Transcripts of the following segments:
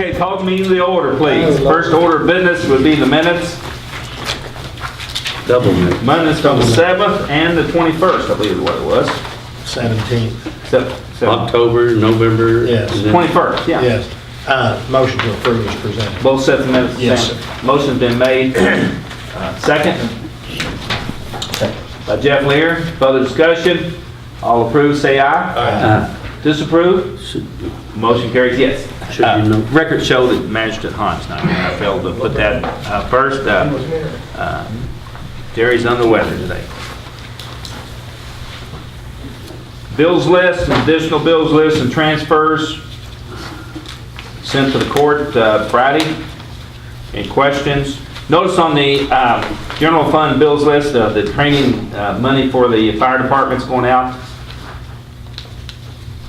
Okay, call the meeting to order, please. First order of business would be the minutes. Double minutes. Minutes from the 7th and the 21st, I believe is what it was. 17th. October, November. Yes. and then- 21st, yeah. Yes. Motion to approve is presented. Both sets of minutes. the Yes, same. Motion's been made. Second. By Jeff Lear. Further discussion? All approved, say aye. Disapprove? Motion carries yes. Should be no. Record show that Magistrate Hans, I failed to put that first. Jerry's under the weather today. Bills list, additional bills list and transfers sent to the court Friday. Any questions? Notice on the general fund bills list, the training money for the fire department's going out.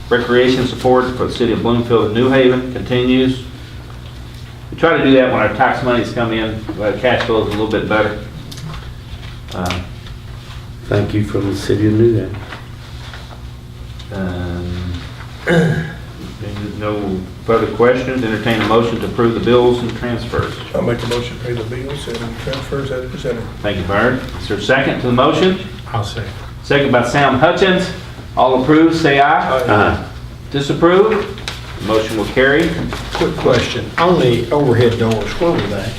Recreation support for the city of Bloomfield and New Haven continues. We try to do that when our tax monies come in, when our cash flow is a little bit better. Thank you from the city of New Haven. No further questions. Entertain a motion to approve the bills and transfers. I'll make a motion to pay the bills and transfers as presented. Thank you, Bernard. Is there a second to the motion? I'll say. Second by Sam Hutchins. All approved, say aye. Aye. Disapprove? Motion will carry. Quick question. On the overhead doors, where were they?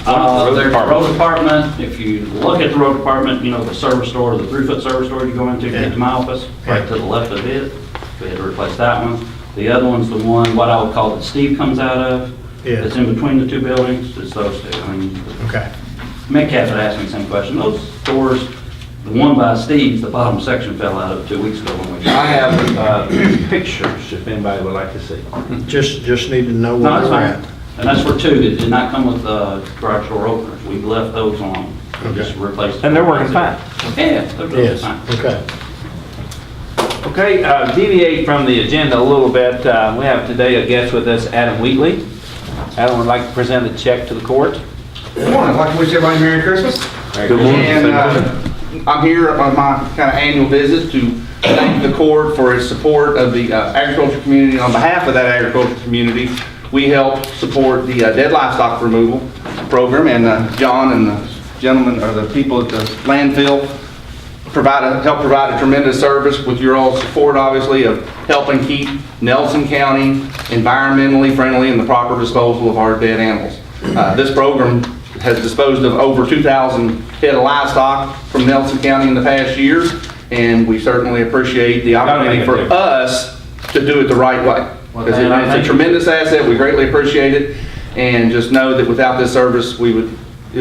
Road There's the road department. If you look at the road department, you know, the service door, the 3-foot service door you go into to get to my office, right to the left of it. We had to replace that one. The other one's the one, what I would call that Steve comes out of. Yeah. It's in between the two buildings. It's those two. I mean, Okay. Metcalf had asked me the same question. Those doors, the one by Steve's, the bottom section fell out of 2 weeks ago when we. I have pictures if anybody would like to see. Just need to know No, where that's they're fine. at. And that's for two that did not come with garage door openers. We left those on. We just replaced. And they're working fine. Yeah, they're working Yes, fine. okay. Okay, deviate from the agenda a little bit. We have today a guest with us, Adam Wheatley. Adam would like to present a check to the court. Good morning. I'd like to wish everybody Merry Christmas. Good morning. And I'm here on my kind of annual visit to thank the court for its support of the agriculture community. On behalf of that agriculture community, we help support the dead livestock removal program, and John and the gentlemen, or the people at the landfill, help provide a tremendous service with your all support, obviously, of helping keep Nelson County environmentally friendly and the proper disposal of our dead animals. This program has disposed of over 2,000 head of livestock from Nelson County in the past year, and we certainly appreciate the opportunity for us to do it the right way. Because it's a tremendous asset, we greatly appreciate it, and just know that without this service, it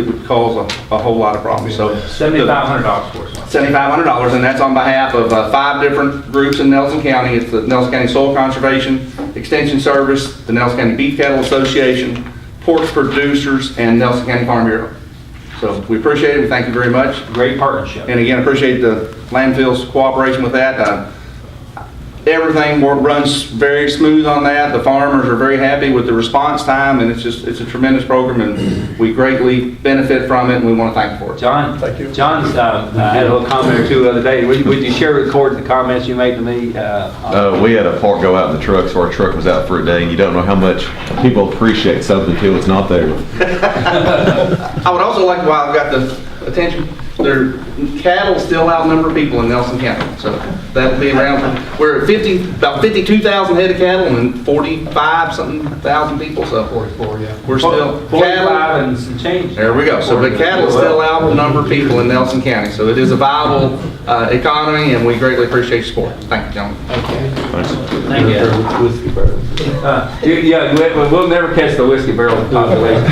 would cause a whole lot of problems. So $7,500 for us. $7,500, and that's on behalf of 5 different groups in Nelson County. It's the Nelson County Soil Conservation Extension Service, the Nelson County Beef Cattle Association, Pork Producers, and Nelson County Farm Bureau. So we appreciate it. We thank you very much. Great partnership. And again, appreciate the landfill's cooperation with that. Everything runs very smooth on that. The farmers are very happy with the response time, and it's a tremendous program, and we greatly benefit from it, and we want to thank you for it. John? Thank you. John's had a little comment or two the other day. Would you share with the court the comments you made to me? We had a part go out in the truck, so our truck was out for a day, and you don't know how much people appreciate something until it's not there. I would also like, while I've got the attention, cattle still outnumber people in Nelson County, so that'll be around. We're at about 52,000 head of cattle and 45,000 people, so 44, yeah. we're still 45 and some change. There we go. So the cattle still outnumber people in Nelson County, so it is a viable economy, and we greatly appreciate your support. Thank you, gentlemen. Thank you. Whiskey barrel. Yeah, we'll never catch the whiskey barrel population.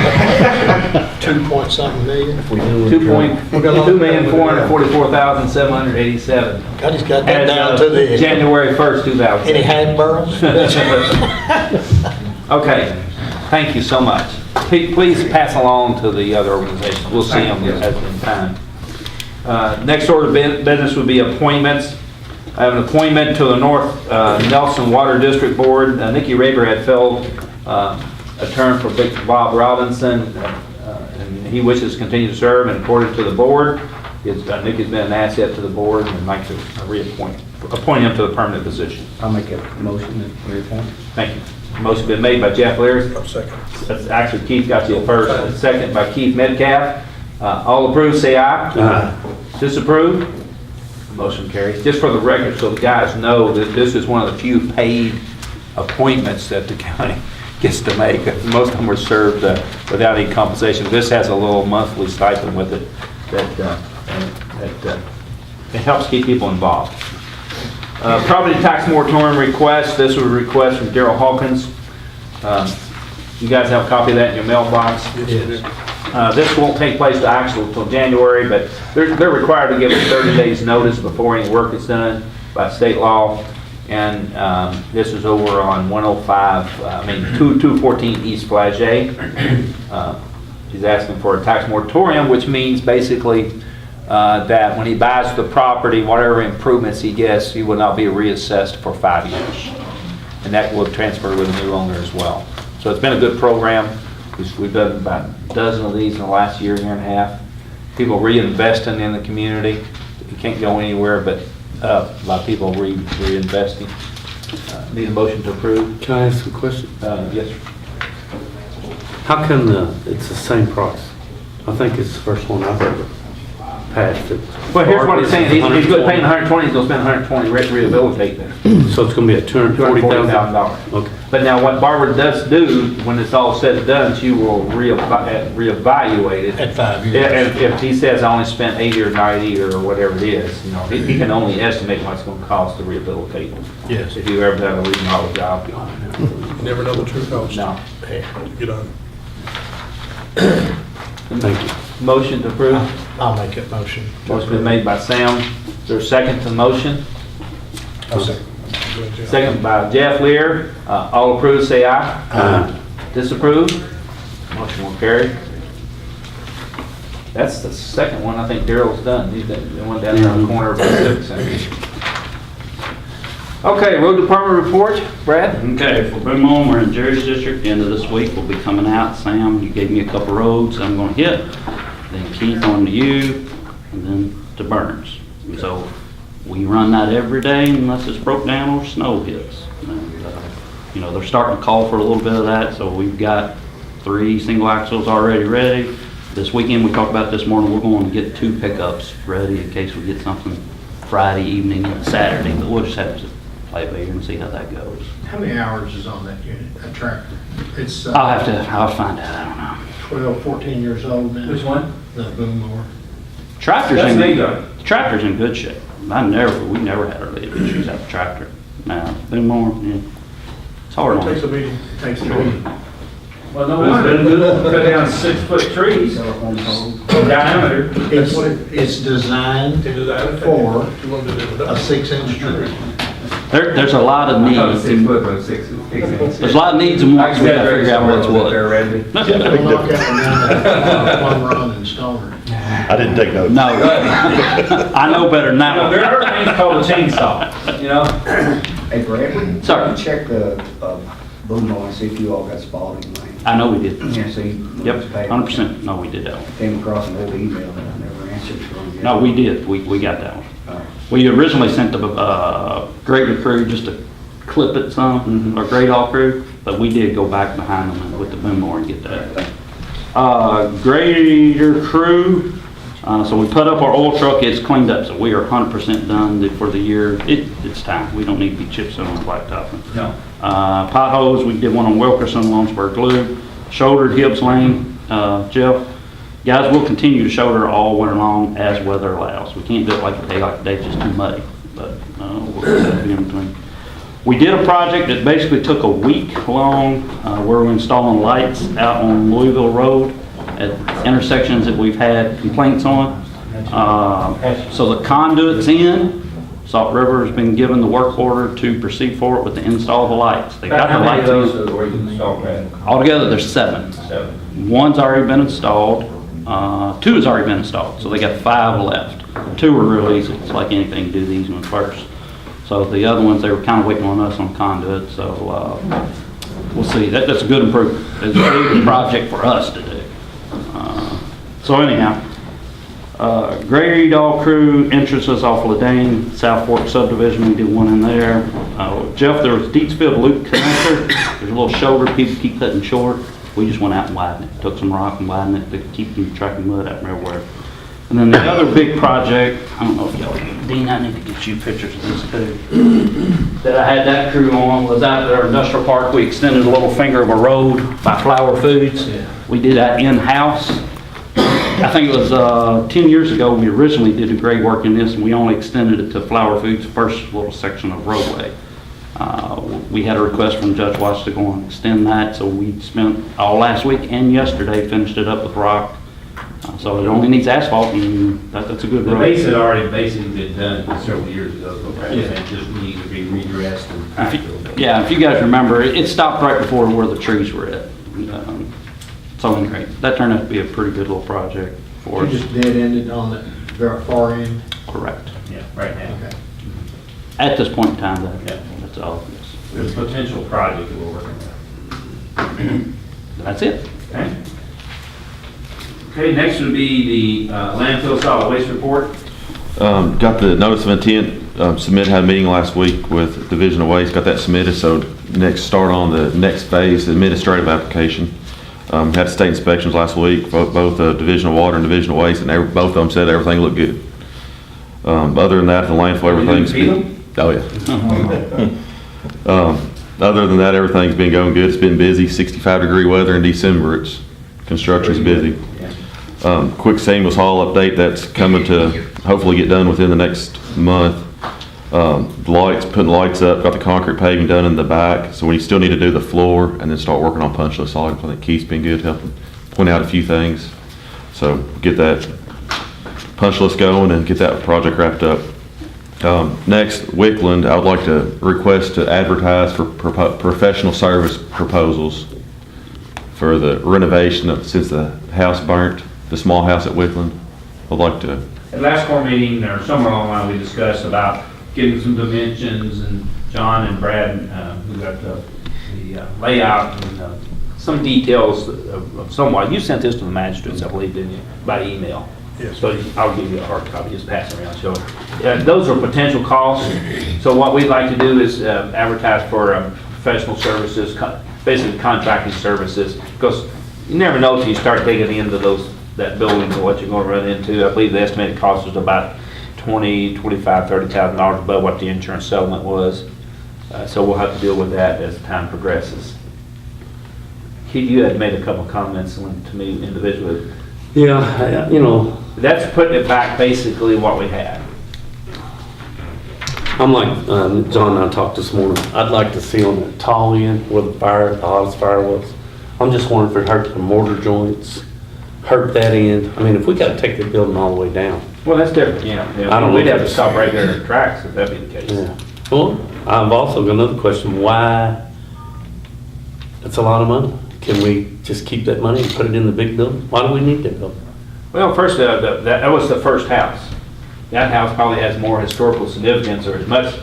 2-point-something million. 2,444,787. I just got that down to the. January 1st, 2000. Any hand barrels? Okay, thank you so much. Please pass along to the other organizations. We'll see them as in time. Next order of business would be appointments. I have an appointment to the North Nelson Water District Board. Nikki Rager had filled a term for Bob Robinson, and he wishes to continue to serve, and according to the board, Nikki's been an asset to the board and I'd like to reappoint appointing him to the permanent position. I'll make a motion to reappoint. Thank you. Motion been made by Jeff Leary. I'll second. That's actually Keith got you first, and second by Keith Metcalf. All approved, say aye. Aye. Disapprove? Motion carries. Just for the record, so the guys know that this is one of the few paid appointments that the county gets to make. Most of them are served without any compensation. This has a little monthly stipend with it that it helps keep people involved. Property tax moratorium request. This was a request from Daryl Hawkins. You guys have a copy of that in your mailbox. This won't take place to actual until January, but they're required to give us 30 days notice before any work is done by state law. And this is over on 214 East Flagey. He's asking for a tax moratorium, which means basically that when he buys the property, whatever improvements he gets, he will not be reassessed for 5 years. And that will transfer with the new owner as well. So it's been a good program. We've done about a dozen of these in the last year and a half. People reinvesting in the community. You can't go anywhere but up by people reinvesting. Need a motion to approve? Can I ask a question? Yes, sir. How come it's the same price? I think it's the first one I've ever passed it. Well, here's what he's saying. He's paying 120, he's gonna spend 120 rehabilitating it. So it's gonna be at $240,000? $240,000. Okay. But now what Barbara does do, when it's all said and done, she will reevaluate it. At 5 years. If he says I only spent 80 or 90 or whatever it is, you know, he can only estimate what it's gonna cost to rehabilitate it. Yes. If you ever done a remodel job. Never know the true cost. No. Get on. Thank you. Motion to approve? I'll make that motion. Motion been made by Sam. Is there a second to the motion? I'll second. Second by Jeff Lear. All approved, say aye. Aye. Disapprove? Motion will carry. That's the second one I think Daryl's done. He's the one down there on the corner of the Civic Center. Okay, road department report, Brad? Okay, for Boom Home, we're in Jerry's district. End of this week, we'll be coming out. Sam, you gave me a couple roads I'm gonna hit. Then Keith on to you, and then to Burns. So we run that every day unless it's broke down or snow hits. And, you know, they're starting to call for a little bit of that, so we've got 3 single axles already ready. This weekend, we talked about this morning, we're going to get 2 pickups ready in case we get something Friday evening and Saturday, but we'll just have to play it by ear and see how that goes. How many hours is on that unit, that tractor? It's I'll find out, I don't know. 12, 14 years old now. Which one? The boom mower. Tractor's That's in, me, though. the tractor's in good shape. We never had our issues out the tractor. Now, Boom Mower, yeah. It's hard It on takes a it. meeting. It takes a meeting. Well, no wonder. Cut down 6-foot trees. Diameter. It's designed Can do that. for You want to do that? a 6-inch tree. There's a lot of needs. There's a lot of needs and wants. We gotta figure out what's what. We'll knock that one down at Plum Run and Stoner. I didn't take notes. No. I know better than that There one. are things called a chainsaw, you know? Hey, Brad, would Sir. you check the boom mower and see if you all got spotting lane? I know we did. Yeah, see? Yep, 100%. No, we did that one. Came across an old email that I never answered from you. No, we did. We got that one. We originally sent the grader crew just to clip it some, or grade all crew, but we did go back behind them with the boom mower and get that. Grader crew, so we put up our oil truck, it's cleaned up, so we are 100% done for the year. It's time. We don't need to be chip sealing on blacktop. No. Potholes, we did one on Wilkerson, Lawrenceburg Loop, shouldered Hibbs Lane, Jeff. Guys, we'll continue to shoulder all winter long as weather allows. We can't do it like today, it's just too muddy, but we'll be in between. We did a project that basically took a week long, where we're installing lights out on Louisville Road at intersections that we've had complaints on. So the conduit's in, Salt River has been given the work order to proceed forward with the install of the lights. They got the How many of lights those in. are where you can install, Brad? Altogether, there's 7. 7. One's already been installed, 2 has already been installed, so they got 5 left. 2 were real easy, it's like anything, do these ones first. So the other ones, they were kind of waiting on us on conduit, so we'll see. That's a good improvement. It's a big project for us to do. So anyhow, Gray Dog Crew, entrances off Ladane, South Fork subdivision, we did one in there. Jeff, there was Deetsfield Loop connector, there's a little shoulder people keep cutting short. We just went out and widened it, took some rock and widened it to keep from tracking mud out from everywhere. And then the other big project, I don't know if y'all, Dean, I need to get you pictures of this too. That I had that crew on was out at our industrial park. We extended a little finger of a road by Flower Foods. We did that in-house. I think it was 10 years ago, we originally did the grade work in this, and we only extended it to Flower Foods' first little section of roadway. We had a request from Judge Watts to go and extend that, so we spent all last week and yesterday, finished it up with rock. So it only needs asphalt, and that's a good The road. base had already basically been done several years ago, okay? It just needs to be redressed and backfilled. Yeah, if you guys remember, it stopped right before where the trees were at. So anyway, that turned out to be a pretty good little project for You us. just dead ended on the very far end? Correct. Yeah, right now. Okay. At this point in time, Yeah. that's all. There's a potential project that we're working on. That's it. Okay. Okay, next would be the landfill solid waste report. Got the notice of intent, submit, had a meeting last week with Division of Waste, got that submitted, so next start on the next phase, the administrative application. Had state inspections last week, both Division of Water and Division of Waste, and both of them said everything looked good. Other than that, the landfill, everything's been, oh yeah. Other than that, everything's been going good. It's been busy, 65-degree weather in December. Construction's busy. Quick seamless haul update that's coming to hopefully get done within the next month. Lights, putting lights up, got the concrete paving done in the back, so we still need to do the floor and then start working on punch list items. I think Keith's been good helping point out a few things. So get that punch list going and get that project wrapped up. Next, Wickland, I would like to request to advertise for professional service proposals for the renovation of, since the house burnt, the small house at Wickland. I'd like to. At last core meeting, or somewhere along the line, we discussed about getting some dimensions, and John and Brad, who got the layout and some details of somewhat. You sent this to the magistrates, I believe, didn't you, by email? Yes. So I'll give you a hard copy, just pass it around. So those are potential costs. So what we'd like to do is advertise for professional services, basically contracting services, because you never know till you start digging into that building and what you're going to run into. I believe the estimated cost was about $20,000, $25,000, $30,000 above what the insurance settlement was. So we'll have to deal with that as time progresses. Keith, you had made a couple comments to me individually. Yeah, you know, That's putting it back basically what we had. I'm like, John and I talked this morning, I'd like to see on the tall end where the hottest fire was. I'm just wondering if it hurt the mortar joints, hurt that end. I mean, if we gotta take the building all the way down. Well, that's different, yeah. I don't know We'd if have to it's- stop right there in the tracks if that be the case. Yeah. Well, I've also got another question, why? It's a lot of money. Can we just keep that money and put it in the big building? Why do we need that building? Well, first, that was the first house. That house probably has more historical significance, or as much,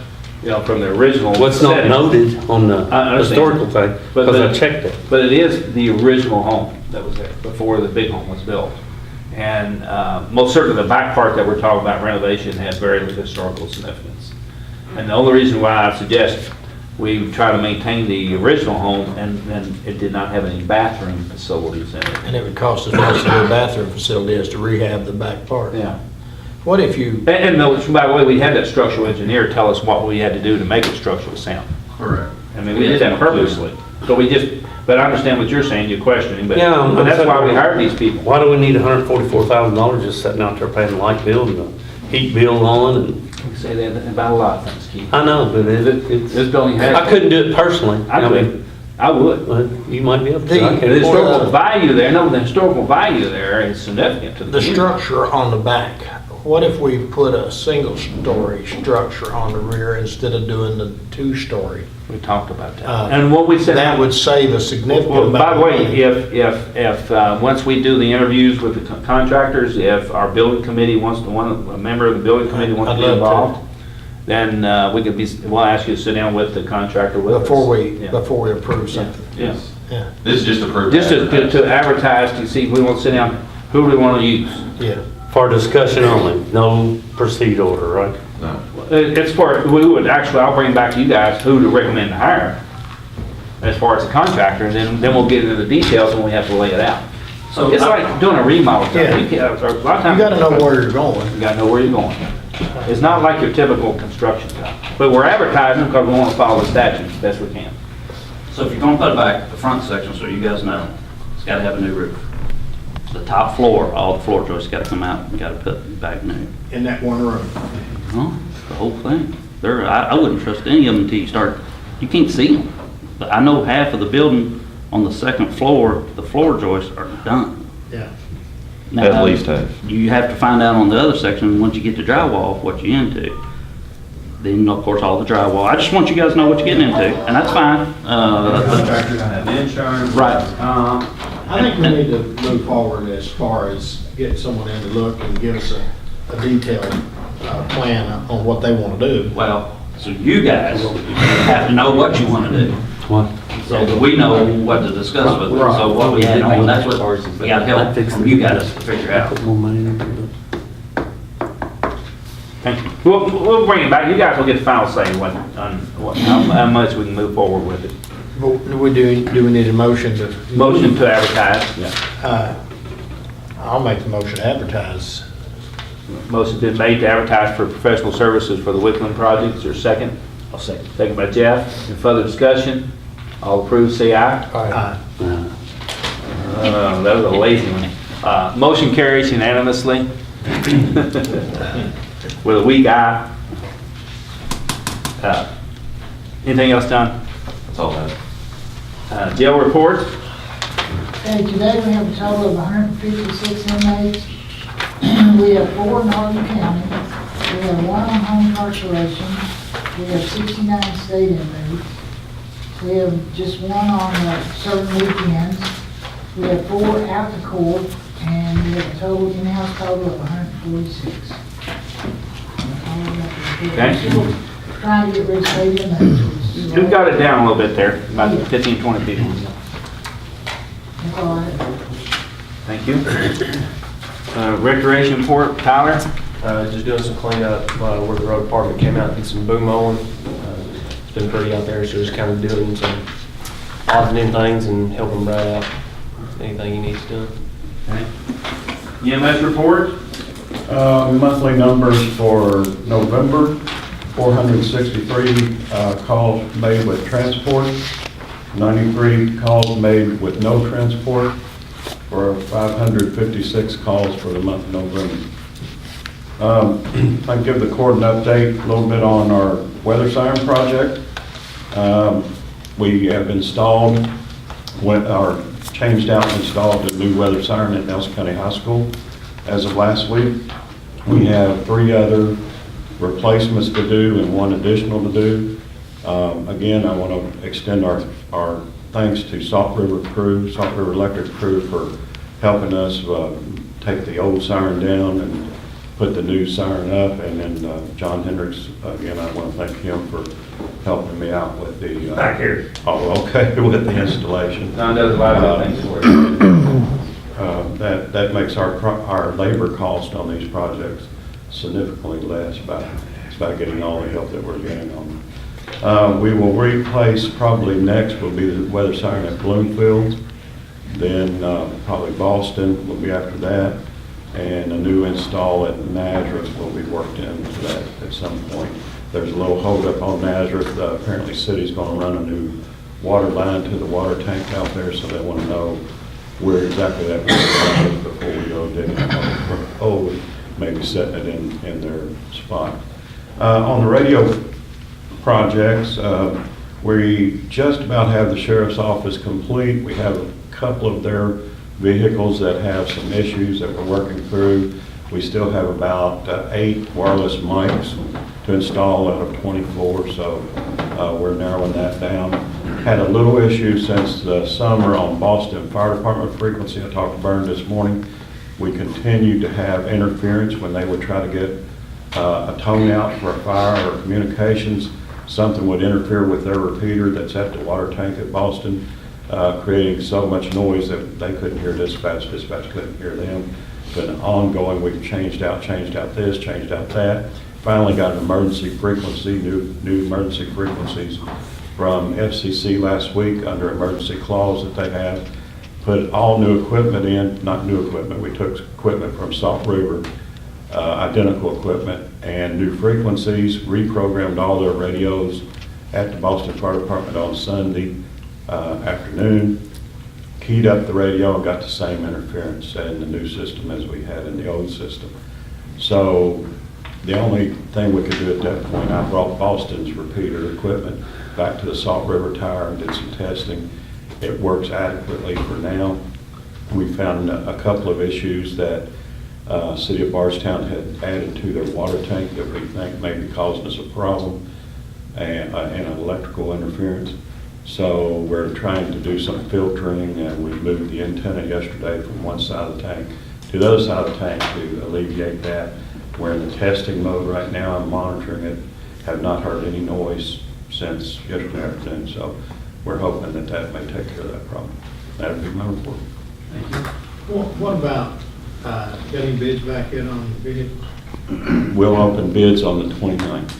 from the original. What's not setting. noted on the I understand. historical thing, But because I the- checked it. But it is the original home that was there before the big home was built. And most certainly the back part that we're talking about renovation has very little historical significance. And the only reason why I suggest we try to maintain the original home, and then it did not have any bathroom facilities in it. And it would cost as much as the bathroom facility is to rehab the back part. Yeah. What if you, And by the way, we had that structural engineer tell us what we had to do to make it structurally sound. Correct. I mean, we did that purposely. So but I understand what you're saying, you're questioning, but Yeah, I'm that's saying- why we hired these people. Why do we need $144,000 just sitting out there paying the light bill and the heat bill on? And We say that about a lot of things, Keith. I know, but This it's, building has. I couldn't do it personally. I could. I would. Well, you might be able to. The- I can't The afford historical it. value there is significant to the the community. structure on the back, what if we put a single-story structure on the rear instead of doing the two-story? We talked about that. Uh, And what we said. That would save a significant Well, amount. by the way, of money. if once we do the interviews with the contractors, if our building committee a member of the building committee wants to I'd be love to. involved, then we'll ask you to sit down with the contractor with us. Before we Yeah. approve something. Yeah. This is just approved. Just to advertise, to see, we want to sit down, who do we want to use Yeah. For discussion only, no proceed order, right? No. It's for, we would actually, I'll bring back to you guys who to recommend to hire as far as the contractor, and then we'll get into the details when we have to lay it out. So It's like doing a remodel. Yeah. You can't- a lot of times. You gotta know where you're going. You gotta know where you're going. It's not like your typical construction job, but we're advertising because we want to follow the statutes as best we can. So if you're gonna put it back, the front section, so you guys know, it's gotta have a new roof. The top floor, all the floor joists gotta come out, you gotta put back new. In that one room. No, the whole thing. I wouldn't trust any of them until you start, you can't see them. But I know half of the building on the second floor, the floor joists are done. Yeah. Now, At least half. You have to find out on the other section, once you get to drywall, what you're into. Then, of course, all the drywall. I just want you guys to know what you're getting into, and that's fine. Contractor's gonna have insurance. Right. I think we need to move forward as far as getting someone in to look and give us a detailed plan on what they want to do. Well, so you guys have to know what you want to do, What? so that we know what to discuss with them. So what we had on, that's what we got help from you guys to figure out. Put more money into it. Thank you. We'll bring it back. You guys will get the final say on how much we can move forward with it. But do we need a motion to? Motion to advertise. I'll make the motion to advertise. Motion's been made to advertise for professional services for the Wickland project. Is there a second? I'll second. Second by Jeff. Any further discussion? All approved, say aye. Aye. That was a lazy one. Motion carries unanimously with a weak eye. Anything else, John? That's all I have. Jail report? Okay, today we have a total of 156 inmates. We have 4 in Hardin County. We have 1 on home incarceration. We have 69 state inmates. We have just 1 on certain weekends. We have 4 out to court, and we have a total, in-house total of 146. Okay. Still trying to get rid of state inmates. We've got it down a little bit there, about 15, 20 people. That's all I have. Thank you. Recreation report, Tyler? Just doing some cleanup where the road department came out and did some boom mowing. It's been pretty out there, so just kind of doing some odds and end things and helping Brad out with anything he needs done. Okay. EMS report? Monthly numbers for November, 463 calls made with transport, 93 calls made with no transport, for 556 calls for the month of November. I can give the court an update a little bit on our weather siren project. We have installed, changed out and installed a new weather siren at Nelson County High School as of last week. We have 3 other replacements to do and 1 additional to do. Again, I want to extend our thanks to Salt River Electric crew for helping us take the old siren down and put the new siren up. And then John Hendricks, again, I want to thank him for helping me out with the... Back here. Oh, okay, with the installation. John does a lot of good things for you. That makes our labor cost on these projects significantly less by getting all the help that we're getting on them. We will replace, probably next will be the weather siren at Bloomfield, then probably Boston will be after that, and a new install at Nazareth will be worked into that at some point. There's a little holdup on Nazareth. Apparently city's going to run a new water line to the water tank out there, so they want to know where exactly that water is before we go digging a hole, maybe setting it in their spot. On the radio projects, we just about have the sheriff's office complete. We have a couple of their vehicles that have some issues that we're working through. We still have about 8 wireless mics to install out of 24, so we're narrowing that down. Had a little issue since the summer on Boston Fire Department frequency. I talked to Bern this morning. We continue to have interference when they would try to get a tone out for a fire or communications. Something would interfere with their repeater that's at the water tank at Boston. creating so much noise that they couldn't hear dispatch couldn't hear them. Been ongoing, we've changed out this, changed out that. Finally got an emergency frequency, new emergency frequencies from FCC last week under emergency clause that they have. Put all new equipment in, not new equipment, we took equipment from Salt River, identical equipment, and new frequencies, reprogrammed all their radios at the Boston Fire Department on Sunday afternoon, keyed up the radio and got the same interference in the new system as we had in the old system. So the only thing we could do at that point, I brought Boston's repeater equipment back to the Salt River Tower and did some testing. It works adequately for now. We found a couple of issues that City of Bardstown had added to their water tank that we think may be causing us a problem, and an electrical interference. So we're trying to do some filtering, and we moved the antenna yesterday from one side of the tank to the other side of the tank to alleviate that. We're in the testing mode right now. I'm monitoring it. Have not heard any noise since yesterday afternoon, so we're hoping that that may take care of that problem. That'll be my report. Thank you. What about getting bids back in on vehicles? We'll open bids on the 29th.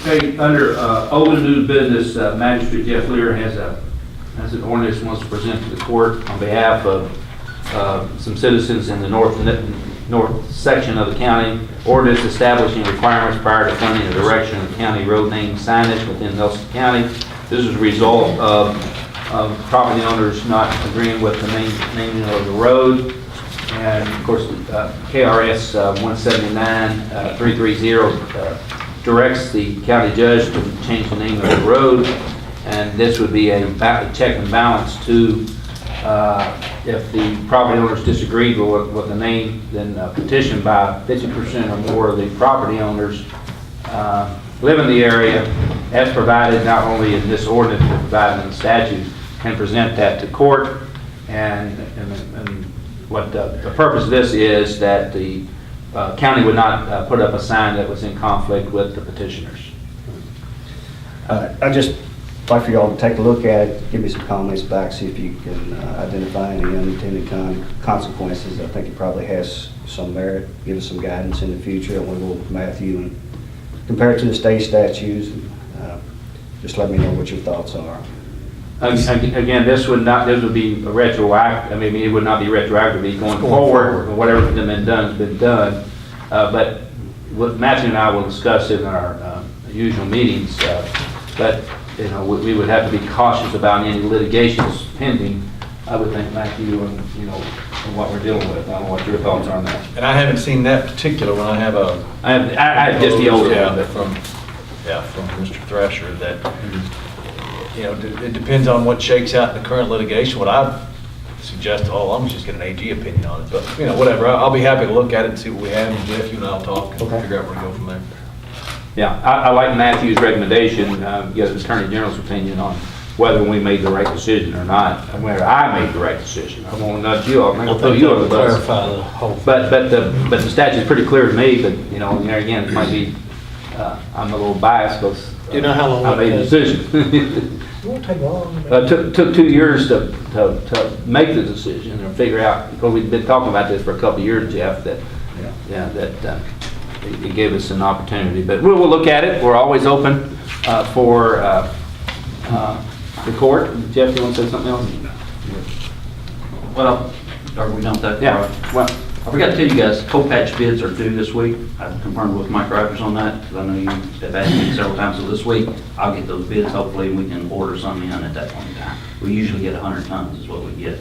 Okay, under old and new business, Magistrate Jeff Lear has an ordinance he wants to present to the court on behalf of some citizens in the north section of the county. Ordinance establishing requirements prior to funding the direction of county road name signage within Nelson County. This is a result of property owners not agreeing with the naming of the road. And of course, KRS 179-330 directs the county judge to change the name of the road. And this would be a check and balance to, if the property owners disagreed with the name, then petition by 50% or more of the property owners live in the area, as provided not only in this ordinance, but provided in the statute, and present that to court. And what the purpose of this is that the county would not put up a sign that was in conflict with the petitioners. I just like for y'all to take a look at it, give me some comments back, see if you can identify any unintended consequences. I think it probably has some merit, give us some guidance in the future, and we will, Matthew, and compare it to the state statutes. Just let me know what your thoughts are. Again, this would be retroactive. I mean, it would not be retroactive, it'd be going forward. Whatever's been done has been done. But what Matthew and I will discuss in our usual meetings. But you know, we would have to be cautious about any litigations pending. I would think, Matthew, and you know, what we're dealing with. I don't know what your thoughts are on that. And I haven't seen that particular one. I have I have just the old one. From Mr. Thrasher that, you know, it depends on what shakes out in the current litigation. What I suggest all along is just get an AG opinion on it. But, you know, whatever. I'll be happy to look at it and see what we have. And Jeff, you and I'll talk and figure out where to go from there. Yeah, I like Matthew's recommendation, get the Attorney General's opinion on whether we made the right decision or not, and whether I made the right decision. I won't nudge you, I'll throw you on the bus. Clarify the whole thing. But the statute's pretty clear to me, but, you know, there again, it might be, I'm a little biased because Do you know how long I made the decision. It won't take long. Took 2 years to make the decision and figure out, because we've been talking about this for a couple of years, Jeff, that it gave us an opportunity. But we'll look at it. We're always open for the court. Jeff, you want to say something else? Well, are we done with that? Yeah. Well, I forgot to tell you guys, co-patch bids are due this week. I've confirmed with Mike Rogers on that, because I know you have asked me several times. So this week, I'll get those bids. Hopefully, we can order some in at that point in time. We usually get 100 tons is what we get.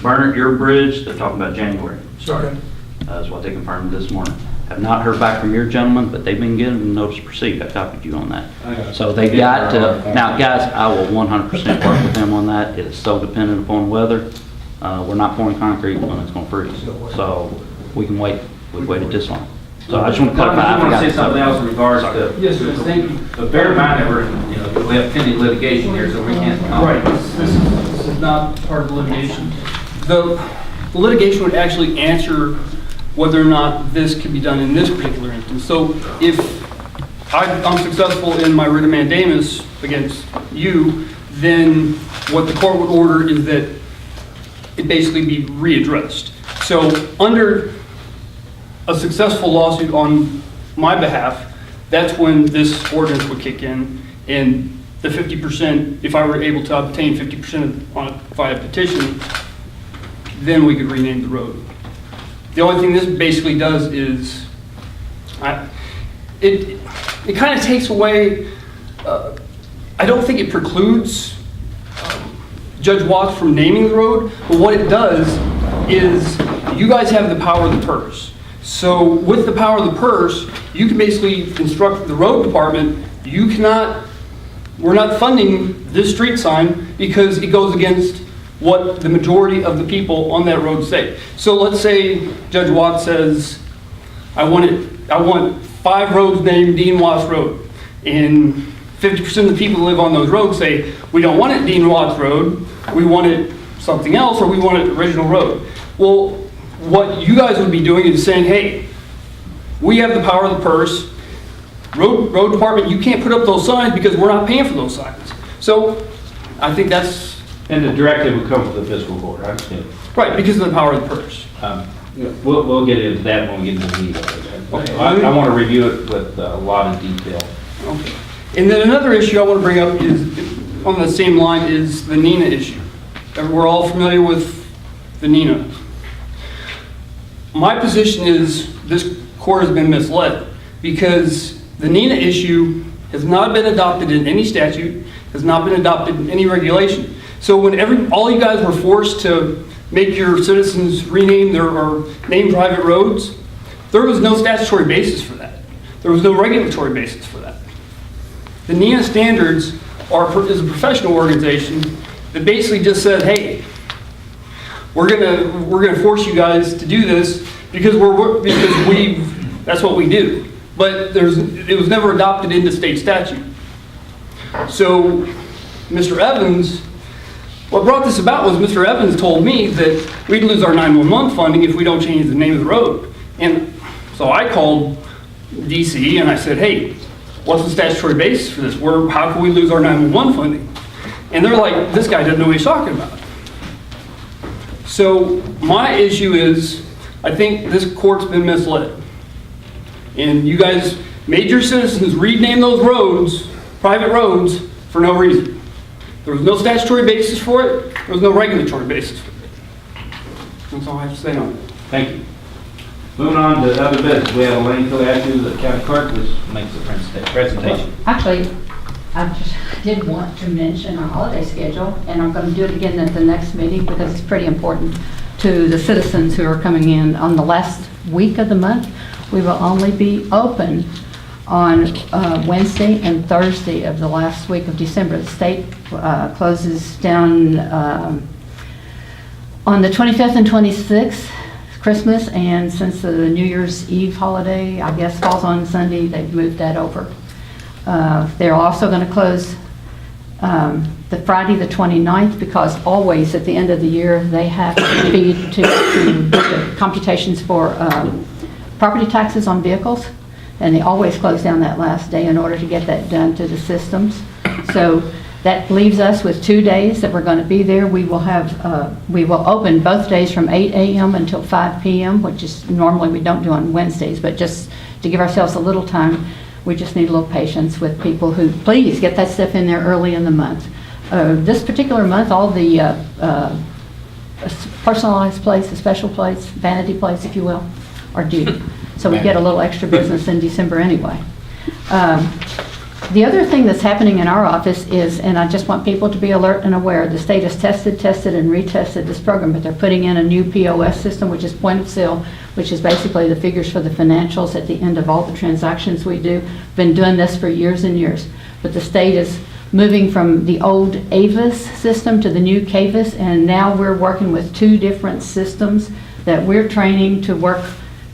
Bernard, your bridge, they're talking about January. Okay. That's what they confirmed this morning. Have not heard back from your gentleman, but they've been getting notice to proceed. I copied you on that. So they've got to, now guys, I will 100% work with them on that. It is so dependent upon weather. We're not pouring concrete when it's going to freeze. So we can wait. We've waited this long. So I just want to clarify. I want to say something else in regards to. Yes, sir. Thank you. But bear in mind that we have pending litigation here, so we can't. Right. This is not part of the litigation. The litigation would actually answer whether or not this could be done in this particular instance. So if I'm successful in my writ of mandamus against you, then what the court would order is that it basically be readdressed. So under a successful lawsuit on my behalf, that's when this ordinance would kick in, and the 50%, if I were able to obtain 50% via petition, then we could rename the road. The only thing this basically does is, it kind of takes away, I don't think it precludes Judge Watts from naming the road, but what it does is you guys have the power of the purse. So with the power of the purse, you can basically instruct the road department, we're not funding this street sign because it goes against what the majority of the people on that road say. So let's say Judge Watts says, I want 5 roads named Dean Watts Road. And 50% of the people who live on those roads say, we don't want it Dean Watts Road, we want it something else, or we want it original road. Well, what you guys would be doing is saying, hey, we have the power of the purse. Road department, you can't put up those signs because we're not paying for those signs. So I think that's... And the directive would come from the fiscal court, I understand. Right, because of the power of the purse. We'll get into that when we get into the meat of it. Okay. I want to review it with a lot of detail. Okay. And then another issue I want to bring up is, on the same line, is the NINA issue. We're all familiar with the NINA. My position is this court has been misled because the NINA issue has not been adopted in any statute, has not been adopted in any regulation. So when all you guys were forced to make your citizens rename or name private roads, there was no statutory basis for that. There was no regulatory basis for that. The NINA standards is a professional organization that basically just said, hey, we're gonna force you guys to do this because that's what we do. But it was never adopted into state statute. So Mr. Evans, what brought this about was Mr. Evans told me that we'd lose our 911 funding if we don't change the name of the road. And so I called DC and I said, hey, what's the statutory basis for this? How can we lose our 911 funding? And they're like, this guy doesn't know what he's talking about. So my issue is, I think this court's been misled. And you guys made your citizens rename those roads, private roads, for no reason. There was no statutory basis for it. There was no regulatory basis for it. That's all I have to say on it. Thank you. Moving on to other business, we have Elaine Philiakou, the county clerk, which makes the presentation. Actually, I just did want to mention our holiday schedule, and I'm going to do it again at the next meeting because it's pretty important to the citizens who are coming in. On the last week of the month, we will only be open on Wednesday and Thursday of the last week of December. The state closes down on the 25th and 26th, Christmas, and since the New Year's Eve holiday, I guess, falls on Sunday, they've moved that over. They're also going to close the Friday the 29th because always at the end of the year they have to feed to the computations for property taxes on vehicles, and they always close down that last day in order to get that done to the systems. So that leaves us with 2 days that we're going to be there. We will open both days from 8 a.m. until 5 p.m., which is normally we don't do on Wednesdays, but just to give ourselves a little time, we just need a little patience with people who, please get that stuff in there early in the month. This particular month, all the personalized plates, the special plates, vanity plates, if you will, are due. So we get a little extra business in December anyway. The other thing that's happening in our office is, and I just want people to be alert and aware, the state has tested and retested this program, but they're putting in a new POS system, which is point of sale, which is basically the figures for the financials at the end of all the transactions we do. Been doing this for years and years, but the state is moving from the old AVIS system to the new CAVIS, and now we're working with 2 different systems that we're training to work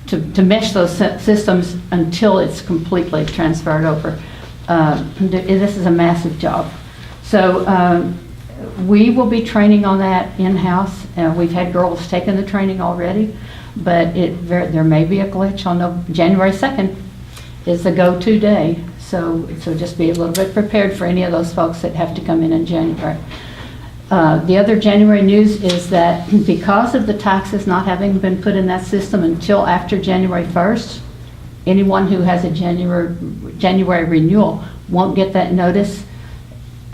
to mesh those systems until it's completely transferred over. This is a massive job. So we will be training on that in-house. We've had girls taking the training already, but there may be a glitch on January 2nd is the go-to day. So just be a little bit prepared for any of those folks that have to come in January. The other January news is that because of the taxes not having been put in that system until after January 1st, anyone who has a January renewal won't get that notice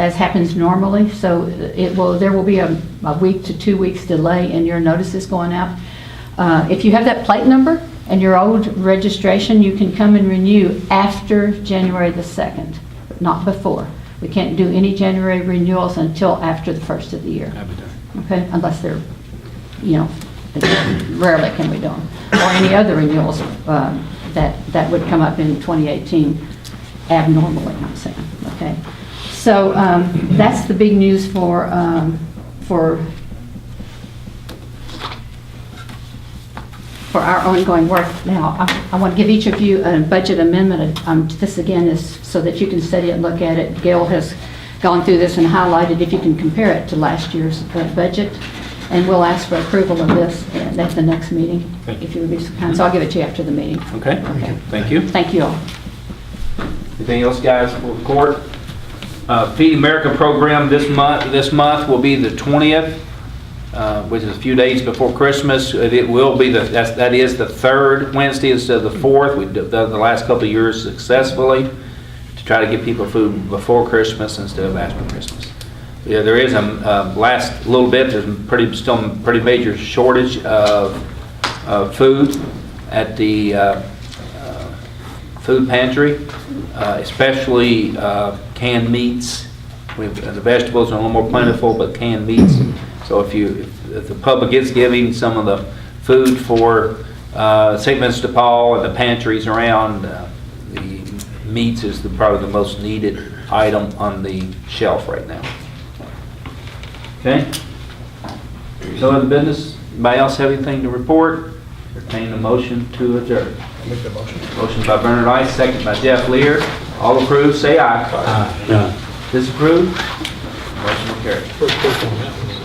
as happens normally. So there will be a week to 2 weeks delay in your notices going out. If you have that plate number and your old registration, you can come and renew after January the 2nd, but not before. We can't do any January renewals until after the first of the year. Okay, unless they're, rarely can we do them. Or any other renewals that would come up in 2018 abnormally, I'm saying, okay? So that's the big news for our ongoing work. Now, I want to give each of you a budget amendment. This again is so that you can study it and look at it. Gail has gone through this and highlighted if you can compare it to last year's budget. And we'll ask for approval of this at the next meeting, if you would be so kind. So I'll give it to you after the meeting. Okay, thank you. Thank you all. Anything else, guys, for the court? Feed America program this month will be the 20th, which is a few days before Christmas. It will be that is the third Wednesday instead of the fourth. We've done the last couple of years successfully to try to get people food before Christmas instead of after Christmas. Yeah, there is a last little bit. There's still pretty major shortage of food at the food pantry, especially canned meats. The vegetables are a little more plentiful, but canned meats. So if the public is giving some of the food for St. Vincent de Paul and the pantries around, the meats is probably the most needed item on the shelf right now. Okay? No other business? Anybody else have anything to report? Entertain a motion to adjourn. Make that motion. Motion by Bernard Ice, second by Jeff Lear. All approved, say aye. Aye. Disapprove? Motion will carry. First on that was